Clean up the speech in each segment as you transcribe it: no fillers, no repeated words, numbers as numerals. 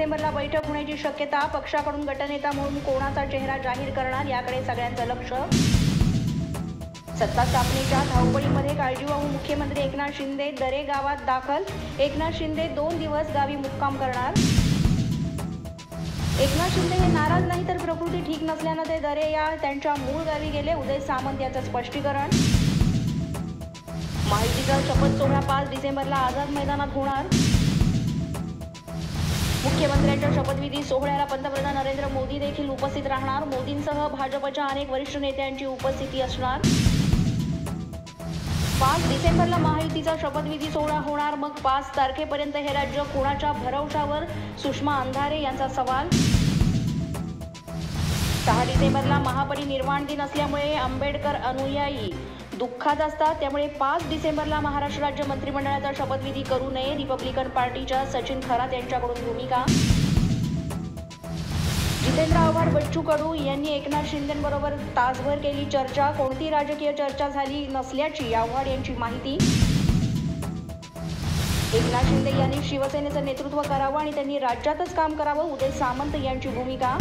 डिसेंबरला बैठक होण्याची शक्यता. पक्षाकडून गटनेता म्हणून कोणाचा चेहरा जाहीर करणार याकडे सगळ्यांचं लक्ष. सत्ता स्थापनेच्या धावपळीमध्ये काळजीवाहू मुख्यमंत्री एकनाथ शिंदे दरे गावात दाखल. एकनाथ शिंदे 2 दिवस गावी मुक्काम करणार. एकनाथ शिंदे हे नाराज नाही तर प्रकृती ठीक नसल्यानं ते दरे या त्यांच्या मूळ गावी गेले. उदय सामंत याचं स्पष्टीकरण. महायुतीचा शपथ सोहळा 5 डिसेंबरला आझाद मैदानात होणार. मुख्यमंत्र्यांच्या शपथविधी सोहळ्याला पंतप्रधान नरेंद्र मोदी देखील उपस्थित राहणार. मोदींसह भाजपच्या अनेक वरिष्ठ नेत्यांची उपस्थिती असणार. 5 डिसेंबरला महायुतीचा शपथविधी सोहळा होणार. मग 5 तारखेपर्यंत हे राज्य कोणाच्या भरवशावर? सुषमा अंधारे यांचा सवाल. 6 डिसेंबरला महापरिनिर्वाण दिन असल्यामुळे आंबेडकर अनुयायी दुःखात असतात. त्यामुळे 5 डिसेंबरला महाराष्ट्र राज्य मंत्रिमंडळाचा शपथविधी करू नये. रिपब्लिकन पार्टीच्या सचिन खरात यांच्याकडून भूमिका. जितेंद्र आव्हाड बच्चू कडू यांनी एकनाथ शिंदेंबरोबर तासभर केली चर्चा. कोणती राजकीय चर्चा झाली नसल्याची आव्हाड यांची माहिती. एकनाथ शिंदे यांनी शिवसेनेचं नेतृत्व करावं आणि त्यांनी राज्यातच काम करावं. उदय सामंत यांची भूमिका.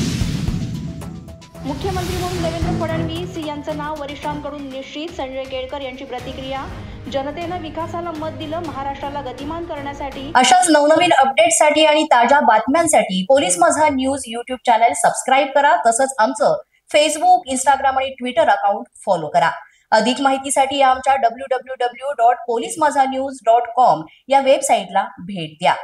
मुख्यमंत्री म्हणून देवेंद्र फडणवीस यांचं नाव वरिष्ठांकडून निश्चित. संजय केळकर यांची प्रतिक्रिया. जनतेनं विकासाला मत दिलं. महाराष्ट्राला गतिमान करण्यासाठी. अशाच नवनवीन अपडेट्ससाठी आणि ताज्या बातम्यांसाठी पोलीस माझा न्यूज YouTube चॅनल सबस्क्राईब करा. तसंच आमचं फेसबुक, इंस्टाग्राम आणि ट्विटर अकाउंट फॉलो करा. अधिक माहितीसाठी आमच्या www.polismazanews.com या वेबसाईटला भेट द्या.